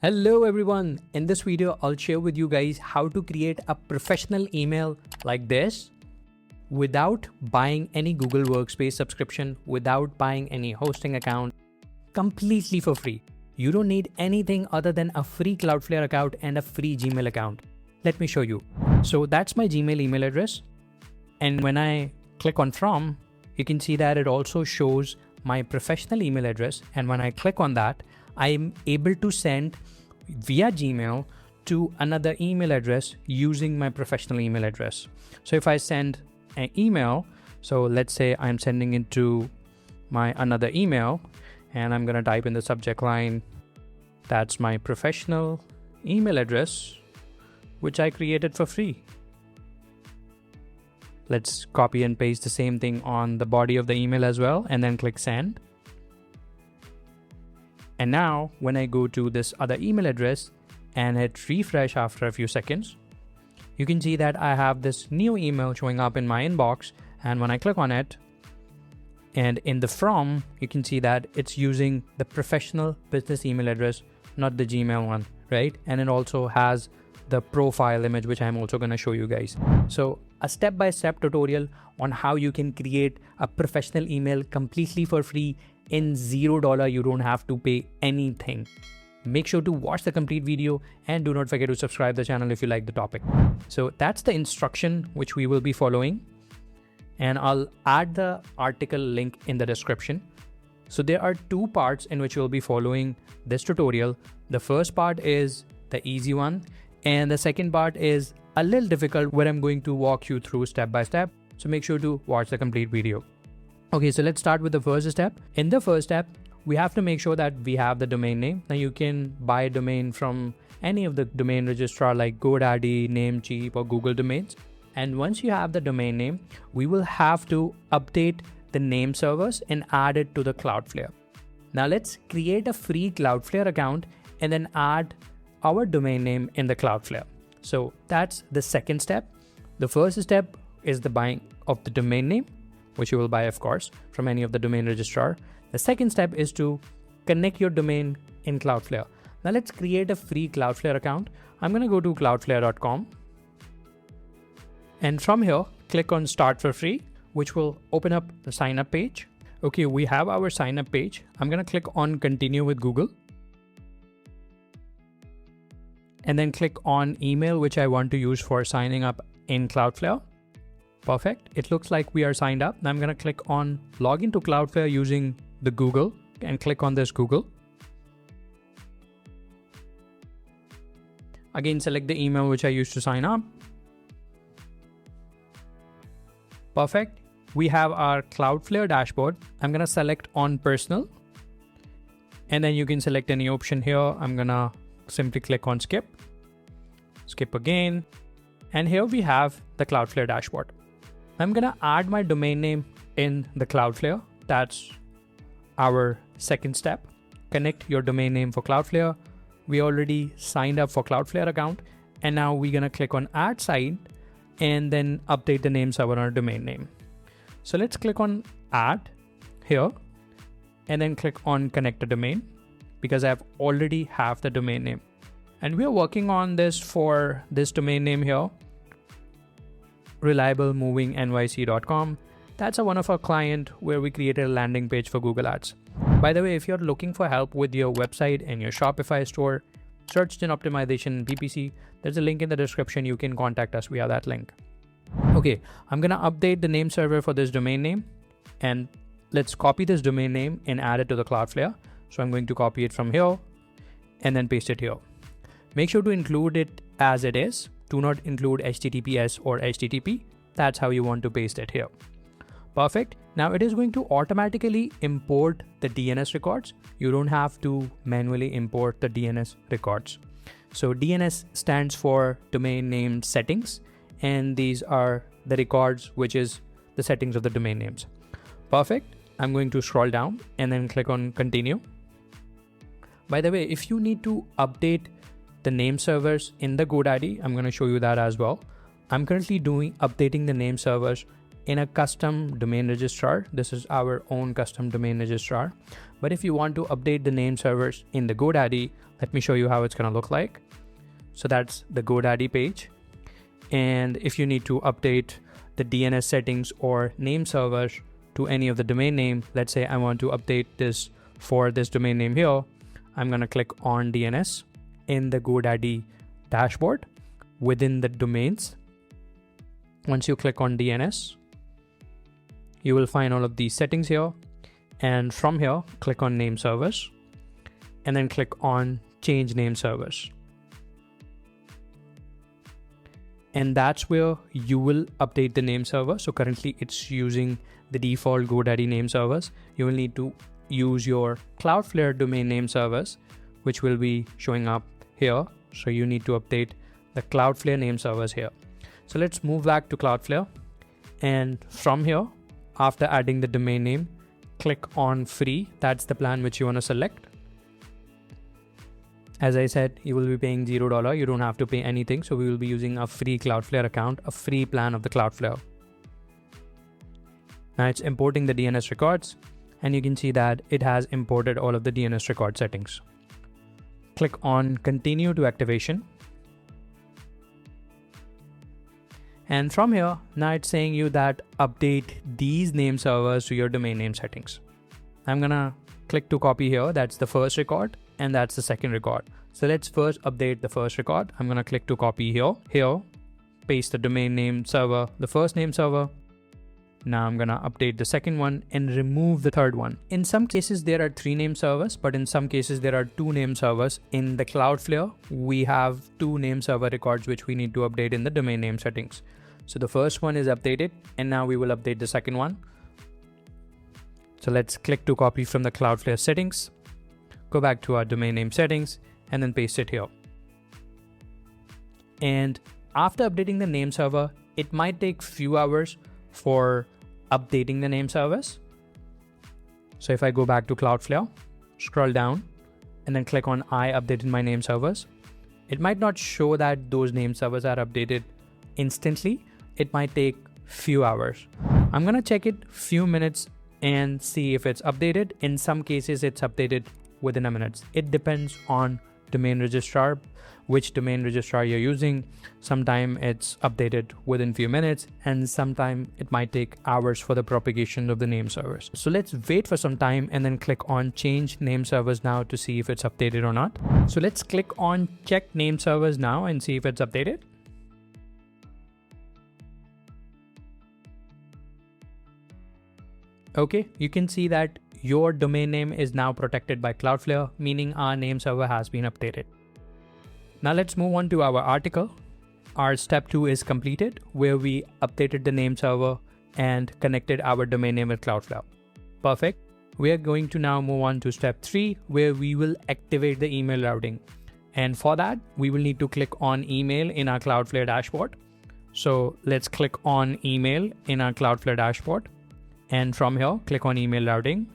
Hello everyone, in this video I'll share with you guys how to create a professional email like this without buying any Google Workspace subscription, without buying any hosting account, completely for free. You don't need anything other than a free Cloudflare account and a free Gmail account. Let me show you. So that's my Gmail email address, and when I click on From, you can see that it also shows my professional email address, and when I click on that, I'm able to send via Gmail to another email address using my professional email address. So if I send an email, so let's say I'm sending it to my another email, and I'm gonna type in the subject line, that's my professional email address, which I created for free. Let's copy and paste the same thing on the body of the email as well, and then click send. And now when I go to this other email address and hit refresh after a few seconds, you can see that I have this new email showing up in my inbox. And when I click on it, and in the From, you can see that it's using the professional business email address, not the Gmail one, right? And it also has the profile image, which I'm also going to show you guys. So a step-by-step tutorial on how you can create a professional email completely for free in $0. You don't have to pay anything. Make sure to watch the complete video and do not forget to subscribe the channel if you like the topic. So that's the instruction which we will be following, and I'll add the article link in the description. So there are two parts in which we'll be following this tutorial. The first part is the easy one, and the second part is a little difficult, where I'm going to walk you through step by step. So make sure to watch the complete video. Okay, so let's start with the first step. In the first step, we have to make sure that we have the domain name. Now you can buy a domain from any of the domain registrar like GoDaddy, Namecheap, or Google Domains. And once you have the domain name, we will have to update the name servers and add it to the Cloudflare. Now let's create a free Cloudflare account and then add our domain name in the Cloudflare. So that's the second step. The first step is the buying of the domain name, which you will buy, of course, from any of the domain registrar. The second step is to connect your domain in Cloudflare. Now let's create a free Cloudflare account. I'm going to go to cloudflare.com. And from here, click on Start for Free, which will open up the sign up page. Okay, we have our sign up page. I'm going to click on Continue with Google. And then click on email, which I want to use for signing up in Cloudflare. Perfect. It looks like we are signed up. Now I'm going to click on Login to Cloudflare using the Google and click on this Google. Again, select the email which I used to sign up. Perfect. We have our Cloudflare dashboard. I'm going to select on personal, and then you can select any option here. I'm going to simply click on skip again. And here we have the Cloudflare dashboard. I'm going to add my domain name in the Cloudflare. That's our second step. Connect your domain name for Cloudflare. We already signed up for Cloudflare account, and now we're going to click on add site and then update the name server on our domain name. So let's click on add here and then click on connect a domain, because I've already have the domain name. And we are working on this for this domain name here, reliablemovingnyc.com. That's one of our client where we created a landing page for Google Ads. By the way, if you're looking for help with your website and your Shopify store, search engine optimization, PPC, there's a link in the description. You can contact us via that link. Okay, I'm going to update the name server for this domain name, and let's copy this domain name and add it to the Cloudflare. So I'm going to copy it from here and then paste it here. Make sure to include it as it is. Do not include HTTPS or HTTP. That's how you want to paste it here. Perfect. Now it is going to automatically import the DNS records. You don't have to manually import the DNS records. So DNS stands for domain name settings, and these are the records, which is the settings of the domain names. Perfect. I'm going to scroll down and then click on continue. By the way, if you need to update the name servers in the GoDaddy, I'm going to show you that as well. I'm currently updating the name servers in a custom domain registrar. This is our own custom domain registrar. But if you want to update the name servers in the GoDaddy, Let me show you how it's going to look like. So that's the GoDaddy page. And if you need to update the DNS settings or name servers to any of the domain name, let's say I want to update this for this domain name here, I'm going to click on DNS in the GoDaddy dashboard within the domains. Once you click on DNS, you will find all of these settings here. And from here, click on name servers and then click on change name servers. And that's where you will update the name server. So currently it's using the default GoDaddy name servers. You will need to use your Cloudflare domain name servers, which will be showing up here. So you need to update the Cloudflare name servers here. So let's move back to Cloudflare. And from here, after adding the domain name, click on free. That's the plan which you want to select. As I said, you will be paying $0. You don't have to pay anything. So we will be using a free Cloudflare account, a free plan of the Cloudflare. Now it's importing the DNS records, and you can see that it has imported all of the DNS record settings. Click on continue to activation. And from here, now it's saying you that update these name servers to your domain name settings. I'm gonna click to copy here. That's the first record and that's the second record. So let's first update the first record. I'm gonna click to copy here, paste the domain name server, the first name server. Now I'm gonna update the second one and remove the third one. In some cases, there are 3 name servers, but in some cases there are 2 name servers. In the Cloudflare, we have 2 name server records, which we need to update in the domain name settings. So the first one is updated and now we will update the second one. So let's click to copy from the Cloudflare settings, go back to our domain name settings and then paste it here. And after updating the name server, it might take few hours for updating the name servers. So if I go back to Cloudflare, scroll down and then click on I updated my name servers, it might not show that those name servers are updated instantly. It might take few hours. I'm gonna check it few minutes and see if it's updated. In some cases, it's updated within a minute. It depends on domain registrar, which domain registrar you're using. Sometime it's updated within few minutes and sometime it might take hours for the propagation of the name servers. So let's wait for some time and then click on change name servers now to see if it's updated or not. So let's click on check name servers now and see if it's updated. Okay, you can see that your domain name is now protected by Cloudflare, meaning our name server has been updated. Now let's move on to our article. Our step 2 is completed, where we updated the name server and connected our domain name with Cloudflare. Perfect. We are going to now move on to step 3, where we will activate the email routing. And for that, we will need to click on email in our Cloudflare dashboard. So let's click on email in our Cloudflare dashboard. And from here, click on email routing.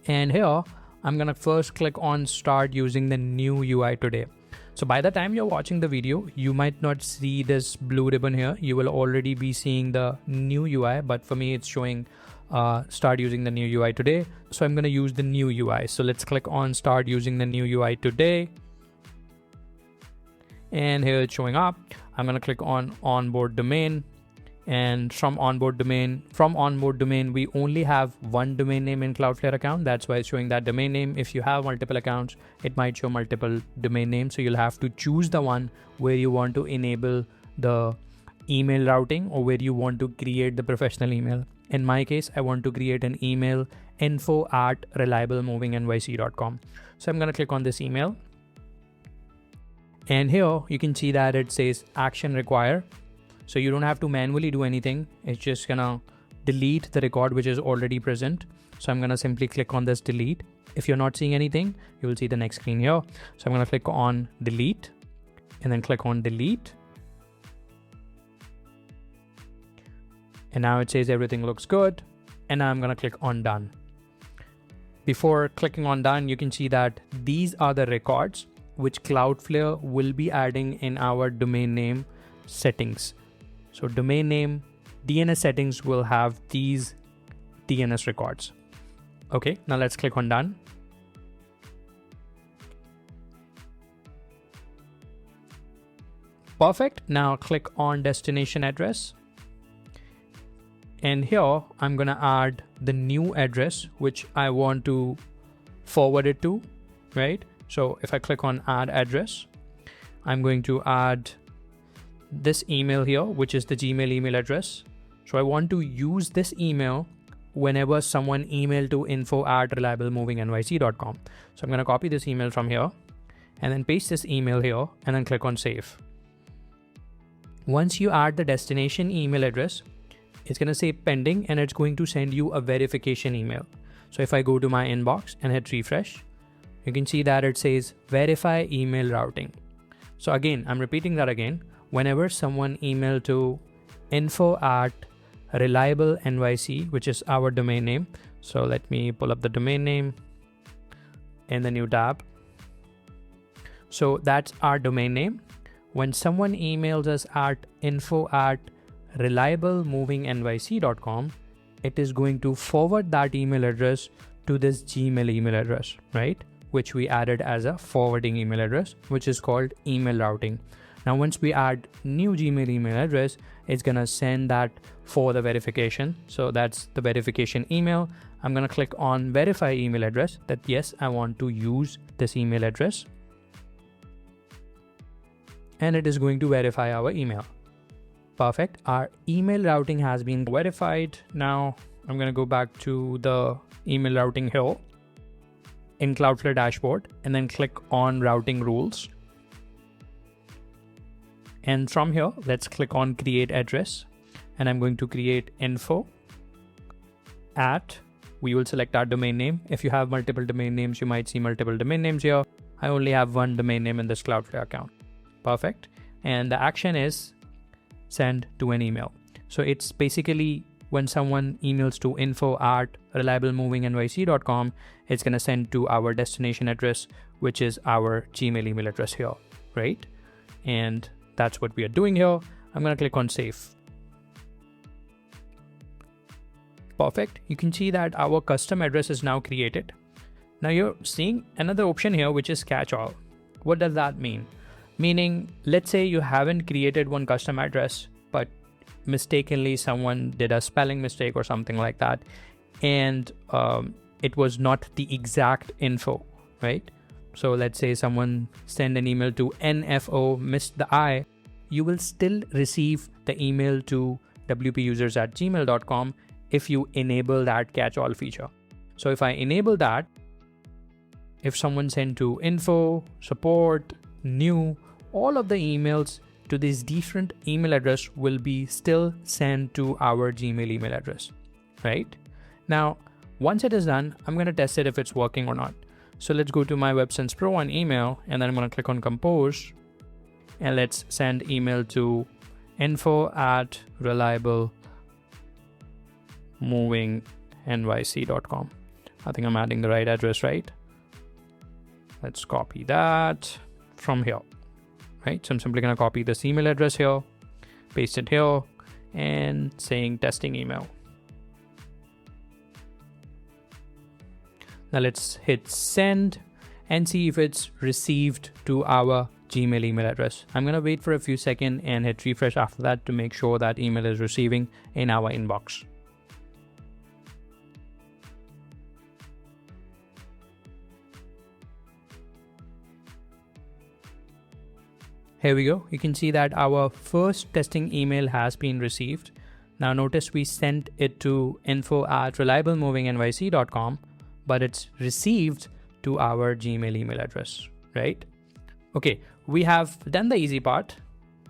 And here, I'm gonna first click on start using the new UI today. So by the time you're watching the video, you might not see this blue ribbon here. You will already be seeing the new UI, but for me, it's showing start using the new UI today. So I'm gonna use the new UI. So let's click on start using the new UI today. And here it's showing up. I'm gonna click on onboard domain. And from onboard domain, we only have one domain name in Cloudflare account. That's why it's showing that domain name. If you have multiple accounts, it might show multiple domain names. So you'll have to choose the one where you want to enable the email routing or where you want to create the professional email. In my case, I want to create an email info@reliablemovingnyc.com. So I'm going to click on this email. And here you can see that it says action require. So you don't have to manually do anything. It's just gonna delete the record which is already present. So I'm gonna simply click on this delete. If you're not seeing anything, you will see the next screen here. So I'm gonna click on delete and then click on delete. And now it says everything looks good. And now I'm gonna click on done. Before clicking on done, you can see that these are the records which Cloudflare will be adding in our domain name settings. So domain name, DNS settings will have these DNS records. Okay, now let's click on done. Perfect. Now click on destination address. And here I'm going to add the new address which I want to forward it to, right? So if I click on add address, I'm going to add this email here, which is the Gmail email address. So I want to use this email whenever someone email to info@reliablemovingnyc.com. So I'm going to copy this email from here and then paste this email here and then click on save. Once you add the destination email address, it's going to say pending and it's going to send you a verification email. So if I go to my inbox and hit refresh, you can see that it says verify email routing. So again, I'm repeating that again. Whenever someone email to info@reliablenyc, which is our domain name. So let me pull up the domain name in the new tab. So that's our domain name. When someone emails us at info@reliablemovingnyc.com, it is going to forward that email address to this Gmail email address, right? Which we added as a forwarding email address, which is called email routing. Now, once we add new Gmail email address, it's going to send that for the verification. So that's the verification email. I'm going to click on verify email address that yes, I want to use this email address. And it is going to verify our email. Perfect. Our email routing has been verified. Now I'm going to go back to the email routing here in Cloudflare dashboard and then click on routing rules. And from here, let's click on create address and I'm going to create info@, we will select our domain name. If you have multiple domain names, you might see multiple domain names here. I only have one domain name in this Cloudflare account. Perfect. And the action is send to an email. So it's basically when someone emails to info@reliablemovingnyc.com, it's going to send to our destination address, which is our Gmail email address here, right? And that's what we are doing here. I'm going to click on save. Perfect. You can see that our custom address is now created. Now you're seeing another option here, which is catch all. What does that mean? Meaning, let's say you haven't created one custom address, but mistakenly someone did a spelling mistake or something like that, and it was not the exact info, right? So let's say someone sent an email to NFO, missed the I, you will still receive the email to wpusers@gmail.com if you enable that catch-all feature. So if I enable that, if someone sent to info, support, new, all of the emails to this different email address will be still sent to our Gmail email address, right? Now, once it is done, I'm going to test it if it's working or not. So let's go to my WebSense Pro on email, and then I'm going to click on compose, and let's send email to info@reliablemovingnyc.com. I think I'm adding the right address, right? Let's copy that from here, right? So I'm simply going to copy this email address here, paste it here, and saying testing email. Now let's hit send and see if it's received to our Gmail email address. I'm going to wait for a few seconds and hit refresh after that to make sure that email is receiving in our inbox. Here we go. You can see that our first testing email has been received. Now notice we sent it to info@reliablemovingnyc.com, but it's received to our Gmail email address, right? Okay, we have done the easy part,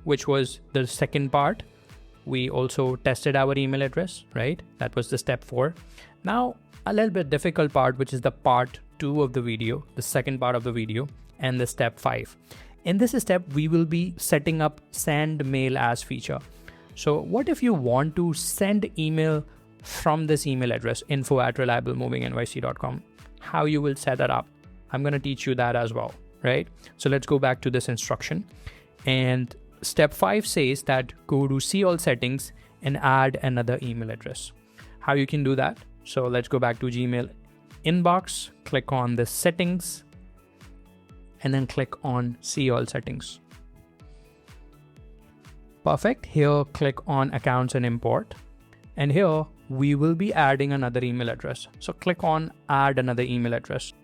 which was the second part. We also tested our email address, right? That was the step 4. Now, a little bit difficult part, which is the part 2 of the video, the second part of the video, and the step 5. In this step, we will be setting up send mail as feature. So what if you want to send email from this email address, info@reliablemovingnyc.com? How you will set that up? I'm going to teach you that as well, right? So let's go back to this instruction. And step 5 says that go to see all settings and add another email address. How you can do that? So let's go back to Gmail inbox, click on the settings, and then click on see all settings. Perfect. Here, click on accounts and import. And here we will be adding another email address. So click on add another email address.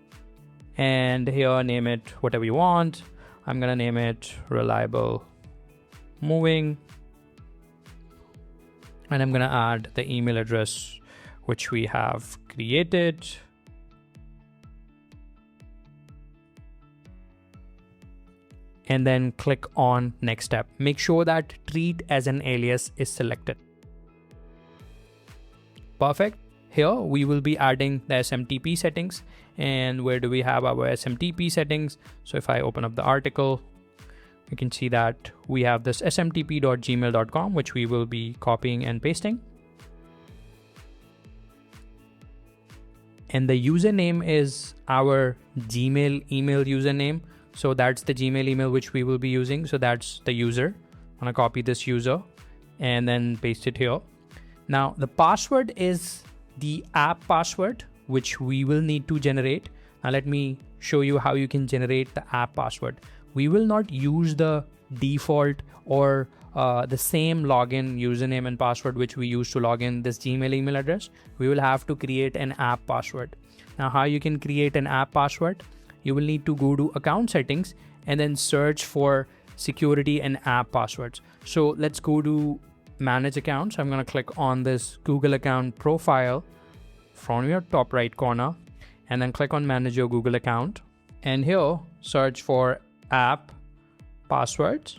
And here name it whatever you want. I'm going to name it reliable moving. And I'm going to add the email address which we have created. And then click on next step. Make sure that treat as an alias is selected. Perfect. Here we will be adding the SMTP settings. And where do we have our SMTP settings? So if I open up the article, you can see that we have this smtp.gmail.com, which we will be copying and pasting. And the username is our Gmail email username. So that's the Gmail email which we will be using. So that's the user. I'm gonna copy this user and then paste it here. Now the password is the app password, which we will need to generate. Now let me show you how you can generate the app password. We will not use the default or the same login username and password which we use to log in this Gmail email address. We will have to create an app password. Now how you can create an app password? You will need to go to account settings and then search for security and app passwords. So let's go to manage accounts. I'm going to click on this Google account profile from your top right corner and then click on manage your Google account. And here search for app passwords.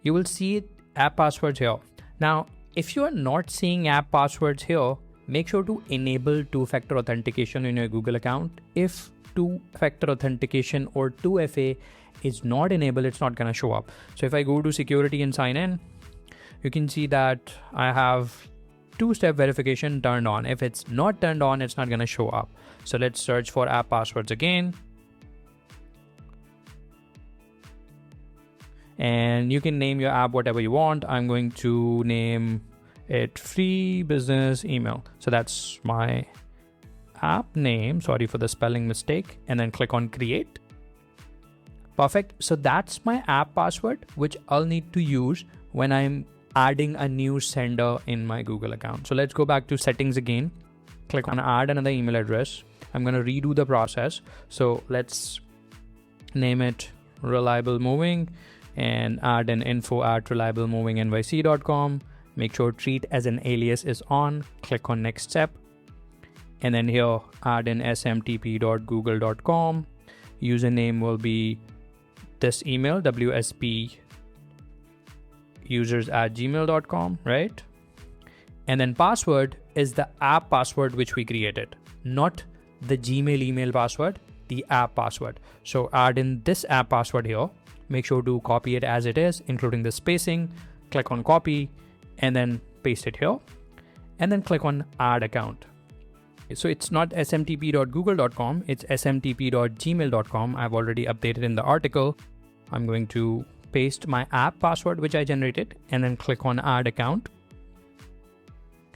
You will see app passwords here. Now, if you are not seeing app passwords here, make sure to enable two-factor authentication in your Google account. If two-factor authentication or 2FA is not enabled, it's not going to show up. So if I go to security and sign in, you can see that I have two-step verification turned on. If it's not turned on, it's not going to show up. So let's search for app passwords again. And you can name your app whatever you want. I'm going to name it free business email. So that's my app name. Sorry for the spelling mistake. And then click on create. Perfect. So that's my app password, which I'll need to use when I'm adding a new sender in my Google account. So let's go back to settings again. Click on add another email address. I'm going to redo the process. So let's name it reliable moving and add an info@reliablemovingnyc.com. Make sure treat as an alias is on. Click on next step. And then here add in smtp.google.com. Username will be this email, wspusers@gmail.com, right? And then password is the app password which we created, not the Gmail email password, the app password. So add in this app password here. Make sure to copy it as it is, including the spacing. Click on copy and then paste it here. And then click on add account. So it's not smtp.google.com, it's smtp.gmail.com. I've already updated in the article. I'm going to paste my app password, which I generated, and then click on add account.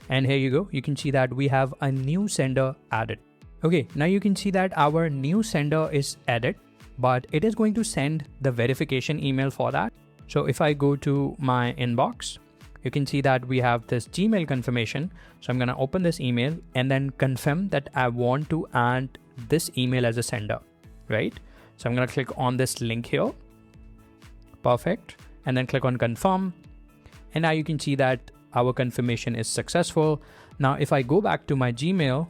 And here you go. You can see that we have a new sender added. Okay, now you can see that our new sender is added, but it is going to send the verification email for that. So if I go to my inbox, you can see that we have this Gmail confirmation. So I'm going to open this email and then confirm that I want to add this email as a sender, right? So I'm going to click on this link here. Perfect. And then click on confirm. And now you can see that our confirmation is successful. Now, if I go back to my Gmail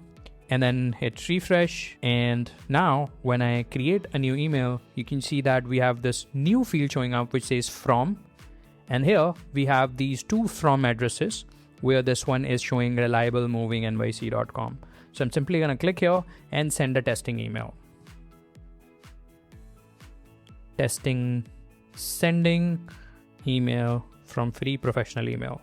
and then hit refresh, and now when I create a new email, you can see that we have this new field showing up which says from. And here we have these two from addresses, where this one is showing reliablemovingnyc.com. So I'm simply going to click here and send a testing email. Testing, sending email from free professional email.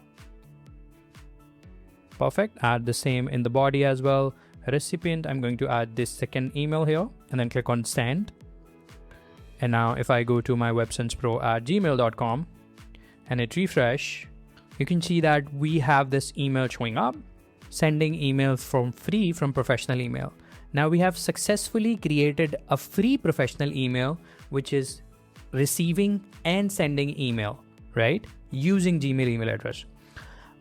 Perfect. Add the same in the body as well. Recipient, I'm going to add this second email here and then click on send. And now if I go to my websensepro@gmail.com and hit refresh, you can see that we have this email showing up, sending emails from free from professional email. Now we have successfully created a free professional email, which is receiving and sending email right? Using Gmail email address.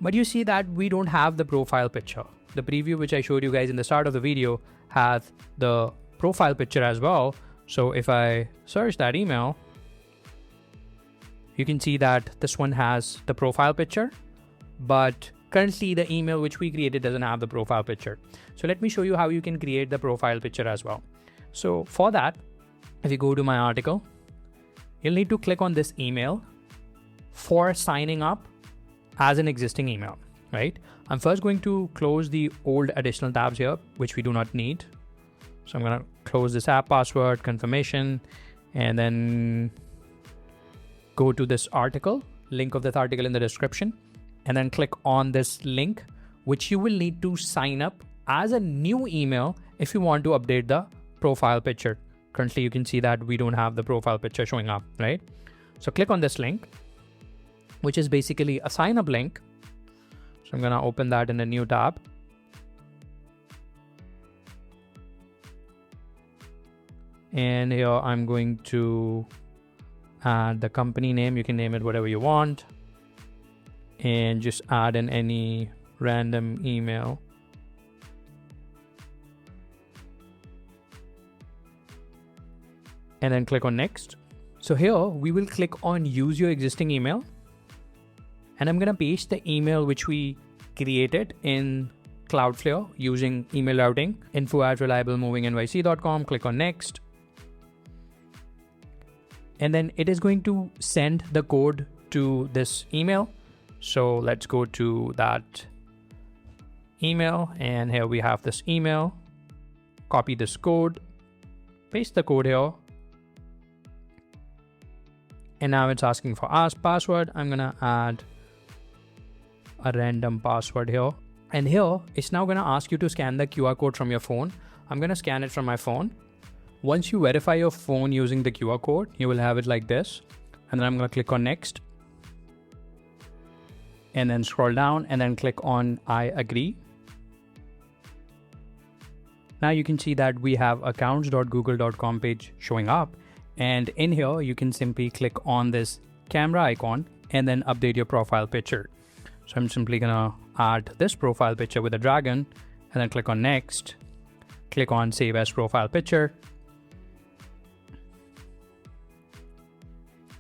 But you see that we don't have the profile picture. The preview which I showed you guys in the start of the video has the profile picture as well. So if I search that email, you can see that this one has the profile picture, but currently the email which we created doesn't have the profile picture. So let me show you how you can create the profile picture as well. So for that, if you go to my article, you'll need to click on this email for signing up as an existing email, right? I'm first going to close the old additional tabs here, which we do not need. So I'm going to close this app password confirmation and then go to this article, link of this article in the description, and then click on this link, which you will need to sign up as a new email if you want to update the profile picture. Currently, you can see that we don't have the profile picture showing up, right? So click on this link, which is basically a sign up link. So I'm going to open that in a new tab. And here I'm going to add the company name. You can name it whatever you want. And just add in any random email. And then click on next. So here we will click on use your existing email. And I'm going to paste the email which we created in Cloudflare using email routing, info@reliablemovingnyc.com. Click on next. And then it is going to send the code to this email. So let's go to that email. And here we have this email. Copy this code, paste the code here. And now it's asking for ask password. I'm going to add a random password here. And here it's now going to ask you to scan the QR code from your phone. I'm going to scan it from my phone. Once you verify your phone using the QR code, you will have it like this. And then I'm going to click on next. And then scroll down and then click on I agree. Now you can see that we have accounts.google.com page showing up. And in here, you can simply click on this camera icon and then update your profile picture. So I'm simply going to add this profile picture with a dragon and then click on next. Click on save as profile picture.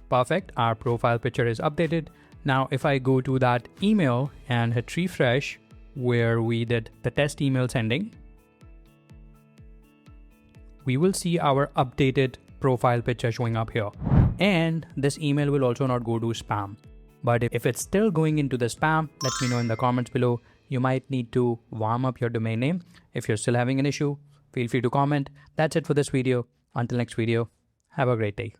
Perfect. Our profile picture is updated. Now, if I go to that email and hit refresh where we did the test email sending, we will see our updated profile picture showing up here. And this email will also not go to spam. But if it's still going into the spam, let me know in the comments below. You might need to warm up your domain name. If you're still having an issue, feel free to comment. That's it for this video. Until next video, have a great day.